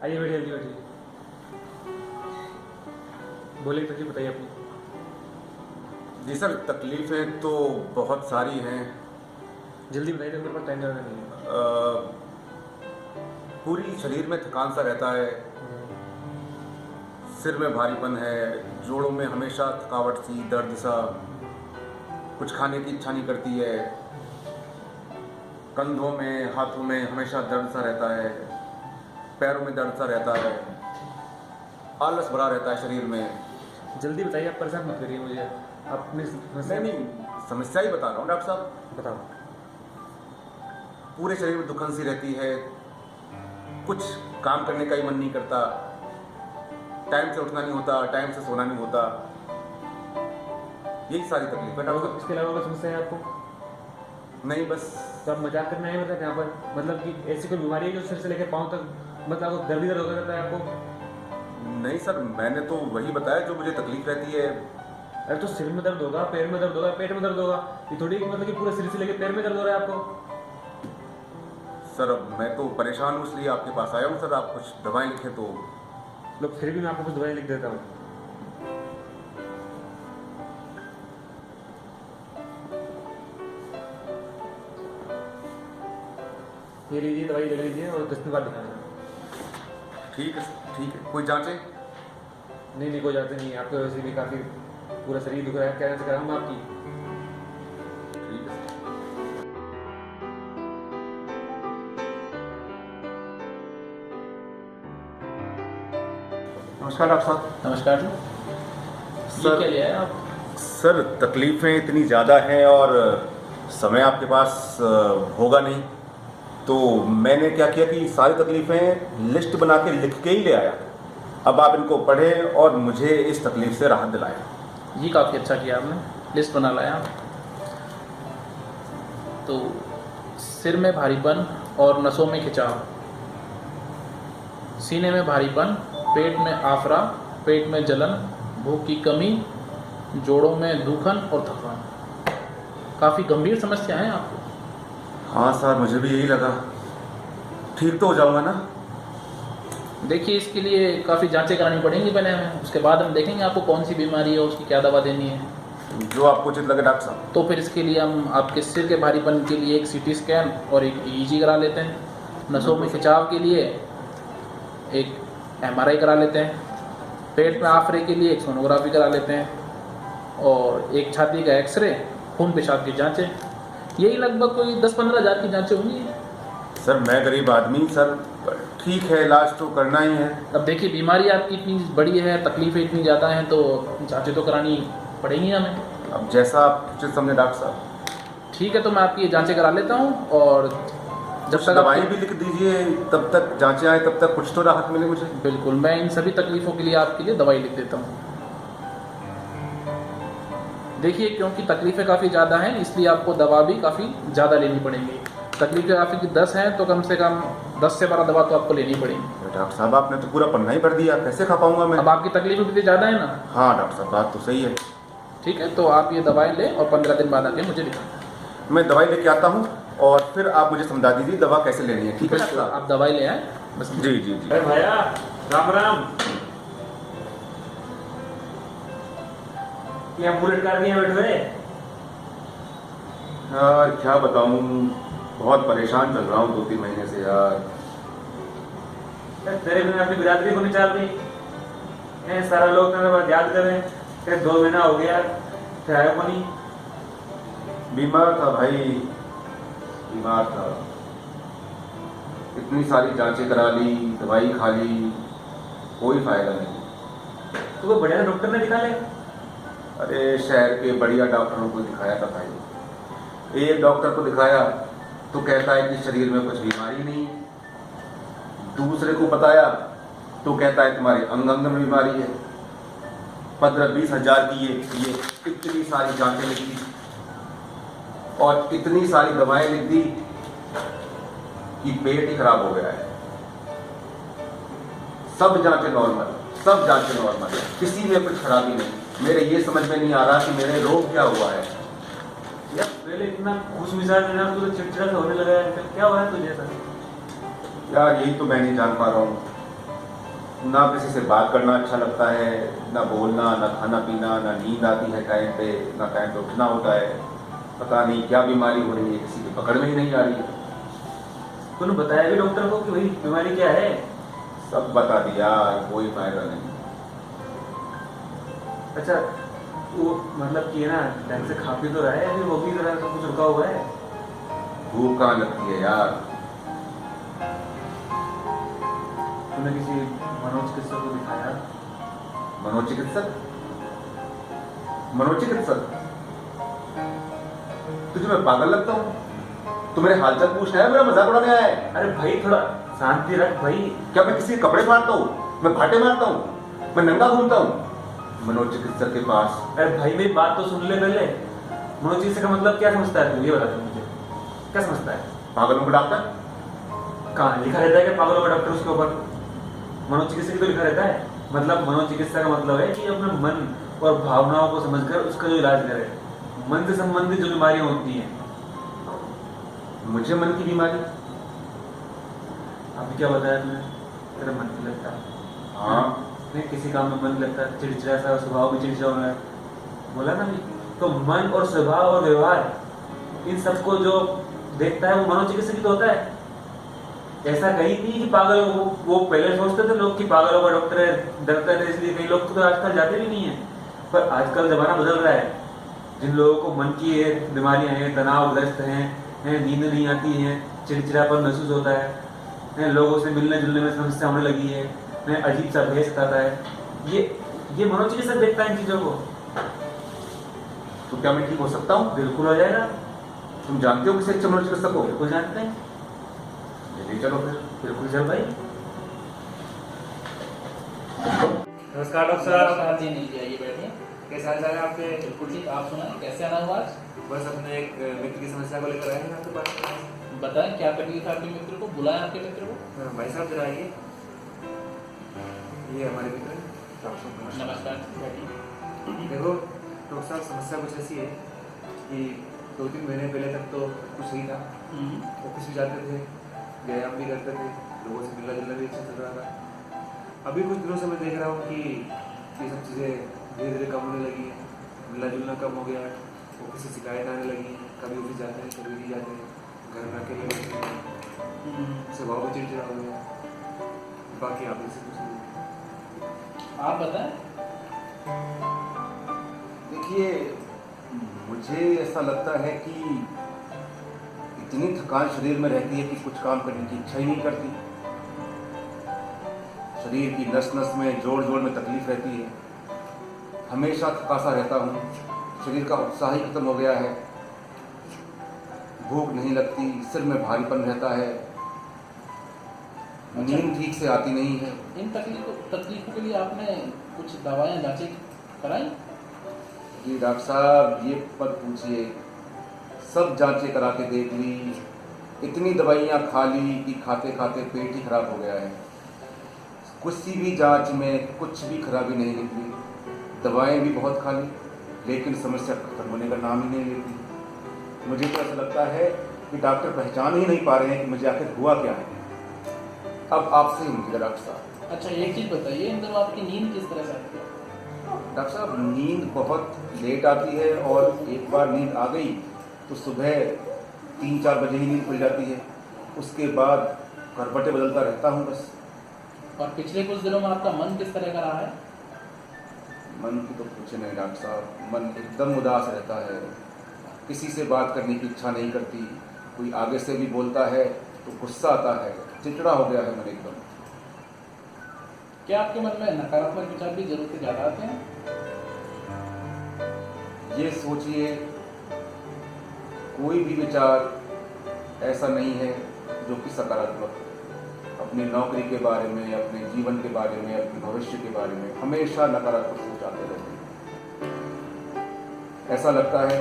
आइए बैठिए, जल्दी बैठिए। बोलिए, तकलीफ बताइए अपनी। जी सर, तकलीफ़ें तो बहुत सारी हैं। जल्दी बताइए, तो मेरे पास टाइम ज़्यादा नहीं है। पूरी शरीर में थकान सा रहता है, सिर में भारीपन है, जोड़ों में हमेशा थकावट सी, दर्द सा, कुछ खाने की इच्छा नहीं करती है, कंधों में, हाथों में हमेशा दर्द सा रहता है, पैरों में दर्द सा रहता है, आलस भरा रहता है शरीर में। जल्दी बताइए, आप परेशान मत करिए मुझे। आप अपनी समस्या नहीं, समस्या ही बता रहा हूँ डॉक्टर साहब। बताओ। पूरे शरीर में दुखन सी रहती है, कुछ काम करने का ही मन नहीं करता, टाइम से उठना नहीं होता, टाइम से सोना नहीं होता, यही सारी तकलीफ है डॉक्टर साहब। इसके अलावा कोई समस्या है आपको? नहीं, बस। तो आप मजाक करना है मतलब यहाँ पर, मतलब कि ऐसी कोई बीमारी है जो सिर से लेकर पाँव तक मतलब आपको दर्द ही दर्द होता रहता है आपको? नहीं सर, मैंने तो वही बताया जो मुझे तकलीफ रहती है। अरे तो सिर में दर्द होगा, पैर में दर्द होगा, पेट में दर्द होगा, ये थोड़ी कि मतलब कि पूरे सिर से लेकर पैर में दर्द हो रहा है आपको। सर अब मैं तो परेशान हूँ, इसलिए आपके पास आया हूँ सर। आप कुछ दवाएं लिखें तो। लोग फिर भी मैं आपको कुछ दवाई लिख देता हूँ। ये लीजिए, दवाई ले लीजिए और 10 दिन बाद दिखाना। ठीक है ठीक है। कोई जांचें? नहीं, कोई जाते नहीं है। आपको वैसे भी काफ़ी पूरा शरीर दुख रहा है, क्या से कराऊँ मैं आपकी? ठीक है। नमस्कार डॉक्टर साहब। नमस्कार जी। सर, ये क्या लिया है आप? सर तकलीफ़ें इतनी ज़्यादा हैं और समय आपके पास होगा नहीं, तो मैंने क्या किया कि सारी तकलीफ़ें लिस्ट बना के लिख के ही ले आया। अब आप इनको पढ़ें और मुझे इस तकलीफ़ से राहत दिलाएं। ये काफ़ी अच्छा किया आपने, लिस्ट बना लाया। तो सिर में भारीपन और नसों में खिंचाव, सीने में भारीपन, पेट में आफरा, पेट में जलन, भूख की कमी, जोड़ों में दुखन और थकान। काफ़ी गंभीर समस्या है आपको। हाँ सर, मुझे भी यही लगा। ठीक तो हो जाऊंगा ना? देखिए, इसके लिए काफ़ी जांचें करानी पड़ेंगी पहले हमें, उसके बाद हम देखेंगे आपको कौन सी बीमारी है, उसकी क्या दवा देनी है। जो आपको उचित लगे डॉक्टर साहब। तो फिर इसके लिए हम आपके सिर के भारीपन के लिए एक सीटी स्कैन और एक ईईजी करा लेते हैं। नसों में खिंचाव के लिए एक एमआरआई करा लेते हैं। पेट में आफरे के लिए एक सोनोग्राफी करा लेते हैं और एक छाती का एक्सरे, खून पेशाब की जांचें। यही लगभग कोई 10-15 हज़ार की जांचें होंगी। सर मैं गरीब आदमी, सर ठीक है, इलाज तो करना ही है। अब देखिए, बीमारी आपकी इतनी बड़ी है, तकलीफ़ें इतनी ज़्यादा हैं, तो जांचें तो करानी पड़ेंगी हमें। अब जैसा आप उचित समझे डॉक्टर साहब। ठीक है, तो मैं आपकी ये जांचें करा लेता हूँ और जब तक दवाई भी लिख दीजिए, तब तक जांचें आए, तब तक कुछ तो राहत मिले मुझे। बिल्कुल, मैं इन सभी तकलीफ़ों के लिए आपके लिए दवाई लिख देता हूँ। देखिए, क्योंकि तकलीफ़ें काफ़ी ज़्यादा हैं, इसलिए आपको दवा भी काफ़ी ज़्यादा लेनी पड़ेंगी। तकलीफ़ें आपकी 10 हैं, तो कम से कम 10 से 12 दवा तो आपको लेनी पड़ेगी। डॉक्टर साहब, आपने तो पूरा पन्ना ही भर दिया, कैसे खा पाऊंगा मैं? अब आपकी तकलीफ़ें भी ज़्यादा है ना। हाँ डॉक्टर साहब, बात तो सही है। ठीक है, तो आप ये दवाएं लें और 15 दिन बाद आके मुझे दिखाएं। मैं दवाई लेके आता हूँ और फिर आप मुझे समझा दीजिए दवा कैसे लेनी है। ठीक है डॉक्टर साहब? आप दवाई ले आए बस। जी जी जी। अरे भैया, राम राम। यहाँ बुलेट कार नहीं बैठे हुए? यार क्या बताऊँ, बहुत परेशान चल रहा हूँ 2-3 महीने से यार। तेरे बिना अपनी बिरादरी को नहीं चल रही है। सारा लोग तेरे बात याद कर रहे हैं। 2 महीना हो गया, फिर आया को नहीं। बीमार था भाई, बीमार था। इतनी सारी जांचें करा ली, दवाई खा ली, कोई फायदा नहीं। तो वो बढ़िया डॉक्टर ने दिखा ले। अरे शहर के बढ़िया डॉक्टरों को दिखाया था भाई। एक डॉक्टर को दिखाया तो कहता है कि शरीर में कुछ बीमारी नहीं है, दूसरे को बताया तो कहता है तुम्हारे अंग अंग में बीमारी है। 15-20 हज़ार की ये इतनी सारी जांचें लिख दी और इतनी सारी दवाएं लिख दी कि पेट ही खराब हो गया है। सब जांचें नॉर्मल, सब जांचें नॉर्मल, किसी में कुछ खराबी नहीं। मेरे ये समझ में नहीं आ रहा कि मेरे रोग क्या हुआ है। यार पहले इतना खुश मिजाज है ना, तू तो चिड़चिड़ा सा होने लगा है। क्या हुआ है तुझे ऐसा? यार यही तो मैं नहीं जान पा रहा हूँ। ना किसी से बात करना अच्छा लगता है, ना बोलना, ना खाना पीना, ना नींद आती है टाइम पे, ना टाइम पे उठना होता है। पता नहीं क्या बीमारी हो रही है, किसी की पकड़ में ही नहीं आ रही है। तूने बताया भी डॉक्टर को कि भाई बीमारी क्या है? सब बता दिया, कोई फायदा नहीं। अच्छा, वो मतलब कि है ना ढंग से खा पी तो रहा है या फिर वो भी तरह सब कुछ रुका हुआ है? भूख कहाँ लगती है यार। तूने किसी मनोचिकित्सक को दिखाया? मनोचिकित्सक? मनोचिकित्सक? तुझे मैं पागल लगता हूँ? तू मेरे हालचाल पूछना है, मेरा मजाक उड़ाने आया है? अरे भाई थोड़ा शांति रख भाई। क्या मैं किसी के कपड़े फाड़ता हूँ? मैं भाटे मारता हूँ? मैं नंगा घूमता हूँ मनोचिकित्सक के पास? अरे भाई मेरी बात तो सुन ले पहले। मनोचिकित्सक का मतलब क्या समझता है तू? ये बता तू मुझे, क्या समझता है? पागलों का डॉक्टर? कहाँ लिखा रहता है कि पागलों का डॉक्टर उसके ऊपर? मनोचिकित्सक तो लिखा रहता है। मतलब मनोचिकित्सा का मतलब है कि अपने मन और भावनाओं को समझकर उसका जो इलाज करे। मन से संबंधित जो बीमारियां होती हैं। मुझे मन की बीमारी? अभी क्या बताया तूने? तेरा मन नहीं लगता? हाँ। नहीं, किसी काम में मन नहीं लगता, चिड़चिड़ा सा स्वभाव भी चिड़चिड़ा हो रहा है, बोला ना भी। तो मन और स्वभाव और व्यवहार इन सबको जो देखता है वो मनोचिकित्सक ही तो होता है। ऐसा कहीं नहीं कि पागल वो पहले सोचते थे लोग कि पागलों का डॉक्टर है, डरते थे इसलिए कई लोग तो आजकल जाते भी नहीं है। पर आजकल जमाना बदल रहा है। जिन लोगों को मन की बीमारियां हैं, तनावग्रस्त हैं, नींद नहीं आती है, चिड़चिड़ापन महसूस होता है, लोगों से मिलने जुलने में समस्या होने लगी है, अजीब सा भेष आता है, ये मनोचिकित्सक देखता है इन चीजों को। तो क्या मैं ठीक हो सकता हूँ? बिल्कुल हो जाएगा। तुम जानते हो किसी अच्छे मनोचिकित्सक को? बिल्कुल जानते हैं। ले चलो फिर। बिल्कुल चल भाई। नमस्कार डॉक्टर साहब। नमस्कार जी, नहीं जी, आइए बैठिए। कैसे हाल चाल है आपके? बिल्कुल ठीक। आप सुनाएं, कैसे आना हुआ आज? बस अपने एक मित्र की समस्या को लेकर आए हैं आपके पास। बताएं क्या तकलीफ है आपके मित्र को, बुलाएं आपके मित्र को। भाई साहब जरा आइए। ये हमारे मित्र हैं, डॉक्टर साहब। नमस्कार, बैठिए। देखो डॉक्टर साहब, समस्या कुछ ऐसी है कि 2-3 महीने पहले तक तो कुछ सही था। ऑफिस भी जाते थे, व्यायाम भी करते थे, लोगों से मिलना जुलना भी अच्छा चल रहा था। अभी कुछ दिनों से मैं देख रहा हूँ कि ये सब चीज़ें धीरे धीरे कम होने लगी हैं, मिलना जुलना कम हो गया है, ऑफिस से शिकायत आने लगी है, कभी ऑफिस जाते हैं कभी नहीं जाते हैं, घर में अकेले रहते हैं, स्वभाव भी चिड़चिड़ा हो गया। बाकी आप इससे कुछ नहीं। आप बताएं। देखिए, मुझे ऐसा लगता है कि इतनी थकान शरीर में रहती है कि कुछ काम करने की इच्छा ही नहीं करती। शरीर की नस नस में जोड़ जोड़ में तकलीफ रहती है। हमेशा थका सा रहता हूँ, शरीर का उत्साह ही खत्म हो गया है, भूख नहीं लगती, सिर में भारीपन रहता है, नींद ठीक से आती नहीं है। इन तकलीफों के लिए आपने कुछ दवाएं जांचें कराई? जी डॉक्टर साहब, ये मत पूछिए, सब जांचें करा के देख ली, इतनी दवाइयाँ खा ली कि खाते खाते पेट ही खराब हो गया है। किसी भी जांच में कुछ भी खराबी नहीं निकली, दवाएं भी बहुत खा ली, लेकिन समस्या खत्म होने का नाम ही नहीं लेती। मुझे तो ऐसा लगता है कि डॉक्टर पहचान ही नहीं पा रहे हैं कि मुझे आखिर हुआ क्या है। अब आपसे ही मुझे डॉक्टर साहब। अच्छा, एक चीज़ बताइए, इन दिनों आपकी नींद किस तरह से आती है? डॉक्टर साहब, नींद बहुत लेट आती है और एक बार नींद आ गई तो सुबह 3-4 बजे ही नींद खुल जाती है। उसके बाद करवटें बदलता रहता हूँ बस। और पिछले कुछ दिनों में आपका मन किस तरह का रहा है? मन की तो पूछे नहीं डॉक्टर साहब, मन एकदम उदास रहता है, किसी से बात करने की इच्छा नहीं करती, कोई आगे से भी बोलता है तो गुस्सा आता है, चिड़चिड़ा हो गया है मन एकदम। क्या आपके मन में नकारात्मक विचार भी जरूरत से ज़्यादा आते हैं? ये सोचिए, कोई भी विचार ऐसा नहीं है जो कि सकारात्मक। अपनी नौकरी के बारे में, अपने जीवन के बारे में, अपने भविष्य के बारे में हमेशा नकारात्मक सोच आते रहते हैं। ऐसा लगता है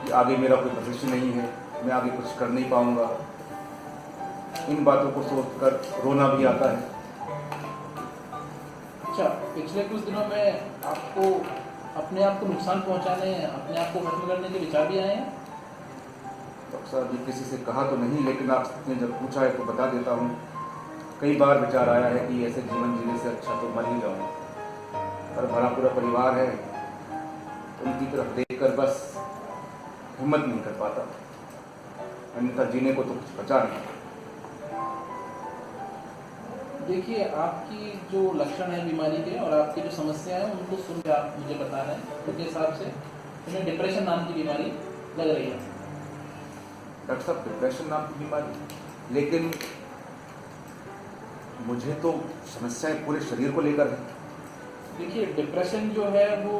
कि आगे मेरा कोई भविष्य नहीं है, मैं आगे कुछ कर नहीं पाऊंगा। इन बातों को सोचकर रोना भी आता है। अच्छा, पिछले कुछ दिनों में आपको अपने आप को नुकसान पहुंचाने, अपने आप को खत्म करने के विचार भी आए हैं? डॉक्टर साहब, ये किसी से कहा तो नहीं, लेकिन आपने जब पूछा है तो बता देता हूँ। कई बार विचार आया है कि ऐसे जीवन जीने से अच्छा तो मर ही जाऊँ, पर भरा पूरा परिवार है, उनकी तरफ देखकर बस हिम्मत नहीं कर पाता, अन्यथा जीने को तो कुछ बचा नहीं। देखिए, आपकी जो लक्षण है बीमारी के और आपकी जो समस्या है उनको सुन के आप मुझे बता रहे हैं, उनके हिसाब से तुम्हें डिप्रेशन नाम की बीमारी लग रही है। डॉक्टर साहब, डिप्रेशन नाम की बीमारी, लेकिन मुझे तो समस्याएं पूरे शरीर को लेकर है। देखिए, डिप्रेशन जो है वो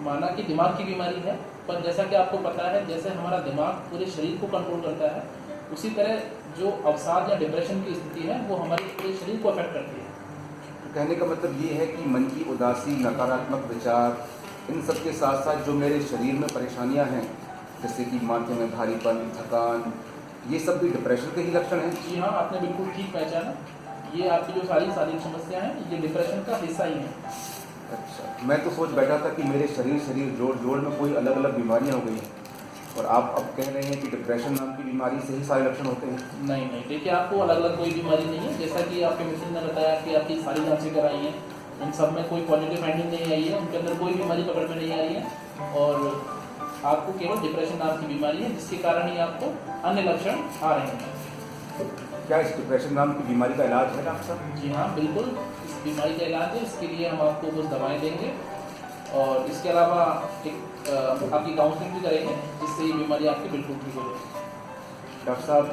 माना कि दिमाग की बीमारी है, पर जैसा कि आपको पता है जैसे हमारा दिमाग पूरे शरीर को कंट्रोल करता है, उसी तरह जो अवसाद या डिप्रेशन की स्थिति है वो हमारे पूरे शरीर को अफेक्ट करती है। तो कहने का मतलब ये है कि मन की उदासी, नकारात्मक विचार, इन सब के साथ साथ जो मेरे शरीर में परेशानियां हैं, जैसे कि माथे में भारीपन, थकान, ये सब भी डिप्रेशन के ही लक्षण हैं। जी हाँ, आपने बिल्कुल ठीक पहचाना। ये आपकी जो सारी शारीरिक समस्या है ये डिप्रेशन का हिस्सा ही है। अच्छा, मैं तो सोच बैठा था कि मेरे शरीर जोड़ जोड़ में कोई अलग अलग बीमारियां हो गई हैं, और आप अब कह रहे हैं कि डिप्रेशन नाम की बीमारी से ही सारे लक्षण होते हैं। नहीं नहीं, देखिए आपको अलग अलग कोई बीमारी नहीं है। जैसा कि आपके मित्र ने बताया कि आपकी सारी जांचें कराई हैं, उन सब में कोई पॉजिटिव फाइंडिंग नहीं आई है, उनके अंदर कोई बीमारी पकड़ में नहीं आ रही है, और आपको केवल डिप्रेशन नाम की बीमारी है, जिसके कारण ही आपको अन्य लक्षण आ रहे हैं। क्या इस डिप्रेशन नाम की बीमारी का इलाज है डॉक्टर साहब? जी हाँ, बिल्कुल इस बीमारी का इलाज है। इसके लिए हम आपको कुछ दवाएं देंगे और इसके अलावा एक आपकी काउंसलिंग भी करेंगे, जिससे ये बीमारी आपकी बिल्कुल ठीक हो जाएगी। डॉक्टर साहब,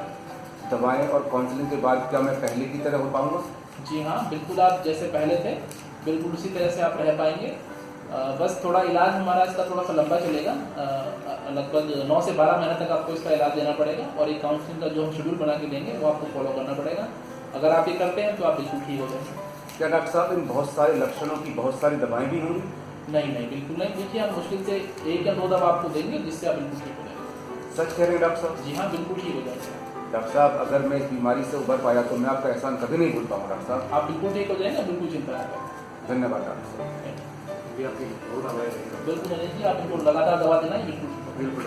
दवाएं और काउंसलिंग के बाद क्या मैं पहले की तरह हो पाऊंगा? जी हाँ, बिल्कुल आप जैसे पहले थे बिल्कुल उसी तरह से आप रह पाएंगे। बस थोड़ा इलाज हमारा इसका थोड़ा सा लंबा चलेगा, लगभग 9 से 12 महीने तक आपको इसका इलाज देना पड़ेगा, और एक काउंसलिंग का जो हम शेड्यूल बना के देंगे वो आपको फॉलो करना पड़ेगा। अगर आप ये करते हैं तो आप बिल्कुल ठीक हो जाएंगे। क्या डॉक्टर साहब, इन बहुत सारे लक्षणों की बहुत सारी दवाएं भी होंगी? नहीं नहीं, बिल्कुल नहीं। देखिए, हम मुश्किल से 1 या 2 दवा आपको देंगे, जिससे आप बिल्कुल ठीक हो जाएंगे। सच कह रहे हैं डॉक्टर साहब? जी हाँ, बिल्कुल ठीक हो जाएंगे। डॉक्टर साहब, अगर मैं इस बीमारी से उबर पाया तो मैं आपका एहसान कभी नहीं भूल पाऊंगा। डॉक्टर साहब, आप बिल्कुल ठीक हो जाएंगे, बिल्कुल चिंता ना करें। धन्यवाद डॉक्टर साहब। भी आपकी बहुत आभार रहेगा। बिल्कुल नहीं, आप इनको लगातार दवा देना ही बिल्कुल ठीक हो। बिल्कुल।